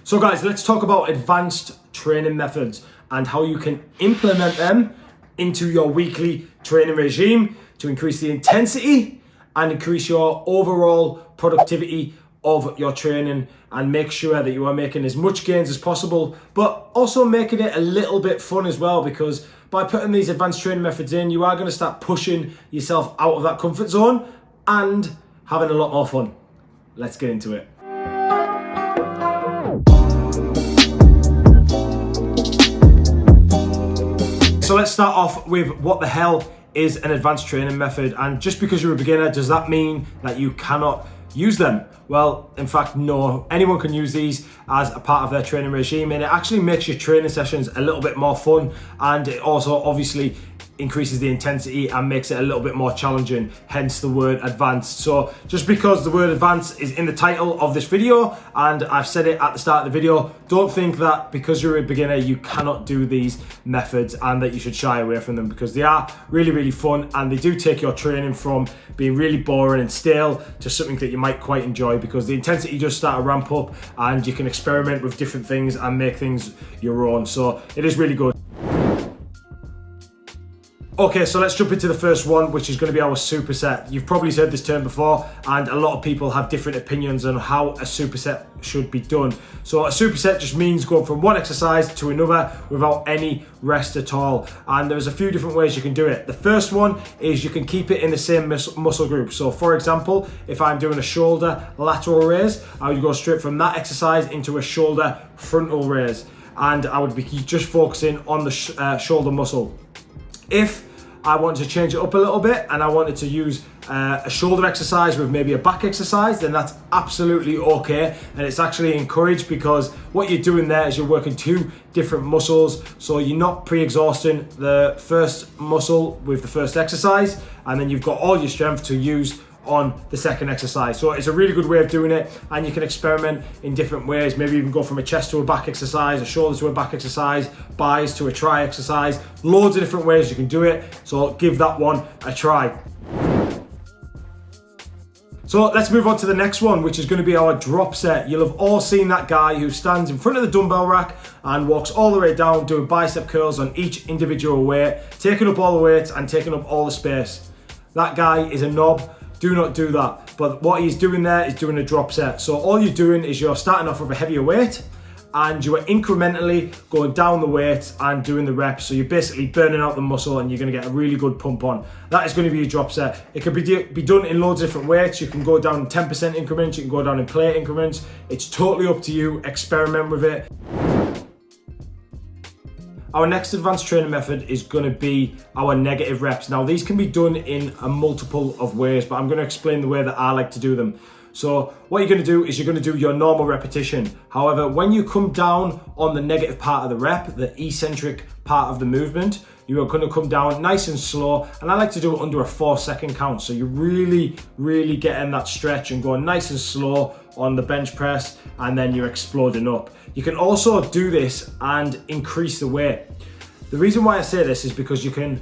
So guys, let's talk about advanced training methods and how you can implement them into your weekly training regime to increase the intensity and increase your overall productivity of your training and make sure that you are making as much gains as possible, but also making it a little bit fun as well, because by putting these advanced training methods in, you are going to start pushing yourself out of that comfort zone and having a lot more fun. Let's get into it. So let's start off with what the hell is an advanced training method, and just because you're a beginner, does that mean that you cannot use them? Well, in fact, no. Anyone can use these as a part of their training regime, and it actually makes your training sessions a little bit more fun, and it also obviously increases the intensity and makes it a little bit more challenging, hence the word advanced. So just because the word advanced is in the title of this video and I've said it at the start of the video, don't think that because you're a beginner you cannot do these methods and that you should shy away from them, because they are really fun and they do take your training from being really boring and stale to something that you might quite enjoy, because the intensity does start to ramp up and you can experiment with different things and make things your own. So it is really good. Okay, so let's jump into the first one, which is going to be our superset. You've probably heard this term before, and a lot of people have different opinions on how a superset should be done. So a superset just means going from one exercise to another without any rest at all. And there's a few different ways you can do it. The first one is you can keep it in the same muscle group. So for example, if I'm doing a shoulder lateral raise, I would go straight from that exercise into a shoulder frontal raise. And I would be just focusing on the shoulder muscle. If I wanted to change it up a little bit and I wanted to use a shoulder exercise with maybe a back exercise, then that's absolutely okay, and it's actually encouraged, because what you're doing there is you're working two different muscles, so you're not pre-exhausting the first muscle with the first exercise, and then you've got all your strength to use on the second exercise. So it's a really good way of doing it, and you can experiment in different ways. Maybe even go from a chest to a back exercise, a shoulder to a back exercise, buys to a tri exercise. Loads of different ways you can do it, so give that one a try. So let's move on to the next one, which is going to be our drop set. You'll have all seen that guy who stands in front of the dumbbell rack and walks all the way down doing bicep curls on each individual weight, taking up all the weights and taking up all the space. That guy is a knob. Do not do that. But what he's doing there is doing a drop set. So all you're doing is you're starting off with a heavier weight and you are incrementally going down the weight and doing the reps. So you're basically burning out the muscle and you're going to get a really good pump on. That is going to be your drop set. It can be done in loads of different weights. You can go down in 10% increments, you can go down in plate increments. It's totally up to you. Experiment with it. Our next advanced training method is going to be our negative reps. Now these can be done in a multiple of ways, but I'm going to explain the way that I like to do them. So what you're going to do is you're going to do your normal repetition. However, when you come down on the negative part of the rep, the eccentric part of the movement, you are going to come down nice and slow, and I like to do it under a 4-second count. So you're really getting that stretch and going nice and slow on the bench press, and then you're exploding up. You can also do this and increase the weight. The reason why I say this is because you can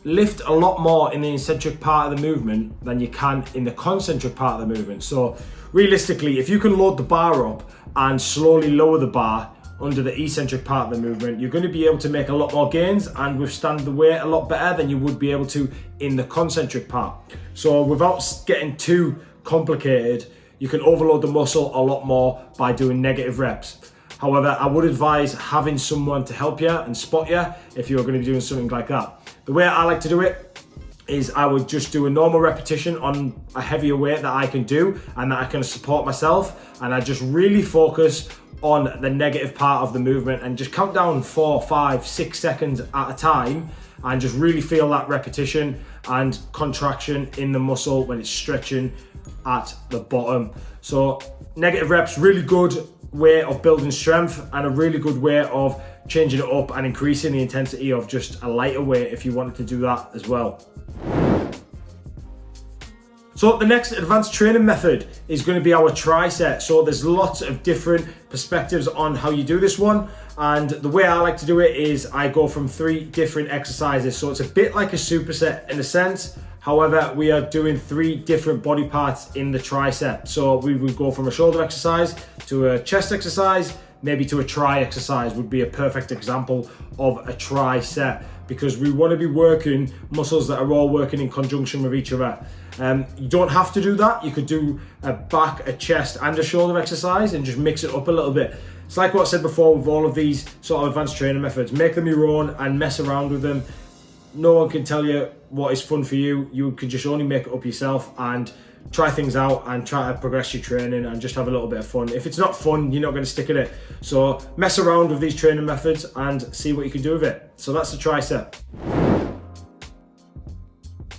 lift a lot more in the eccentric part of the movement than you can in the concentric part of the movement. So realistically, if you can load the bar up and slowly lower the bar under the eccentric part of the movement, you're going to be able to make a lot more gains and withstand the weight a lot better than you would be able to in the concentric part. So without getting too complicated, you can overload the muscle a lot more by doing negative reps. However, I would advise having someone to help you and spot you if you're going to be doing something like that. The way I like to do it is I would just do a normal repetition on a heavier weight that I can do and that I can support myself, and I just really focus on the negative part of the movement and just count down 4, 5, 6 seconds at a time and just really feel that repetition and contraction in the muscle when it's stretching at the bottom. So negative reps, really good way of building strength and a really good way of changing it up and increasing the intensity of just a lighter weight if you wanted to do that as well. So the next advanced training method is going to be our tri-set. So there's lots of different perspectives on how you do this one, and the way I like to do it is I go from 3 different exercises. So it's a bit like a superset in a sense. However, we are doing 3 different body parts in the tricep. So we would go from a shoulder exercise to a chest exercise, maybe to a tri exercise would be a perfect example of a tricep, because we want to be working muscles that are all working in conjunction with each other. You don't have to do that. You could do a back, a chest and a shoulder exercise and just mix it up a little bit. It's like what I said before with all of these sort of advanced training methods. Make them your own and mess around with them. No one can tell you what is fun for you. You can just only make it up yourself and try things out and try to progress your training and just have a little bit of fun. If it's not fun, you're not going to stick at it. So mess around with these training methods and see what you can do with it. So that's the tricep.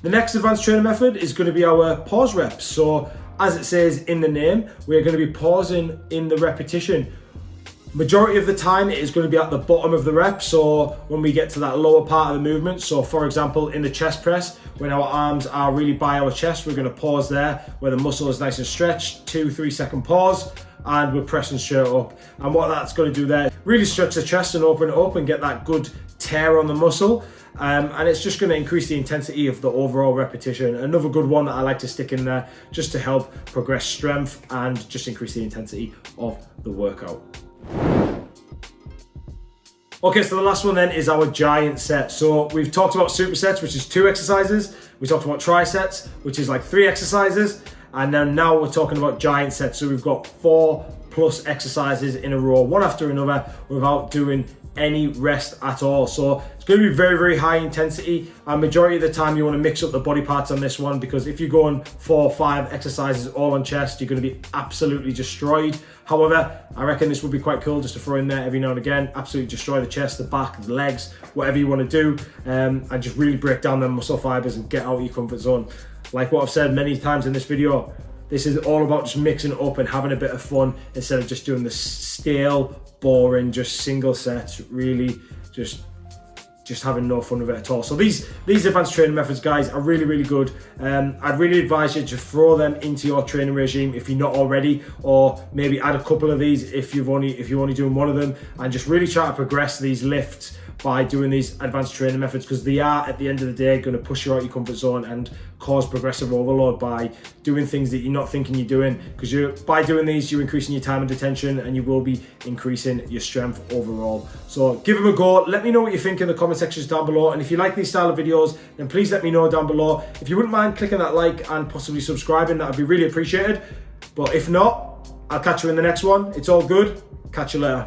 The next advanced training method is going to be our pause reps. So as it says in the name, we're going to be pausing in the repetition. Majority of the time it is going to be at the bottom of the rep, so when we get to that lower part of the movement. So for example, in the chest press, when our arms are really by our chest, we're going to pause there where the muscle is nice and stretched, 2-3 second pause, and we're pressing straight up. And what that's going to do there, really stretch the chest and open it up and get that good tear on the muscle. And it's just going to increase the intensity of the overall repetition. Another good one that I like to stick in there just to help progress strength and just increase the intensity of the workout. Okay, so the last one then is our giant set. So we've talked about supersets, which is 2 exercises. We talked about trisets, which is like 3 exercises. And then now we're talking about giant sets. So we've got 4+ exercises in a row, one after another, without doing any rest at all. So it's going to be very, very high intensity, and majority of the time you want to mix up the body parts on this one, because if you're going 4 or 5 exercises all on chest, you're going to be absolutely destroyed. However, I reckon this would be quite cool just to throw in there every now and again, absolutely destroy the chest, the back, the legs, whatever you want to do, and just really break down them muscle fibers and get out of your comfort zone. Like what I've said many times in this video, this is all about just mixing it up and having a bit of fun instead of just doing the stale, boring, just single sets, really just having no fun with it at all. So these advanced training methods, guys, are really, really good. I'd really advise you to throw them into your training regime if you're not already, or maybe add a couple of these if you're only doing one of them, and just really try to progress these lifts by doing these advanced training methods, because they are, at the end of the day, going to push you out your comfort zone and cause progressive overload by doing things that you're not thinking you're doing. Because by doing these, you're increasing your time and attention, and you will be increasing your strength overall. So give them a go. Let me know what you think in the comment sections down below, and if you like these style of videos, then please let me know down below. If you wouldn't mind clicking that like and possibly subscribing, that would be really appreciated. But if not, I'll catch you in the next one. It's all good. Catch you later.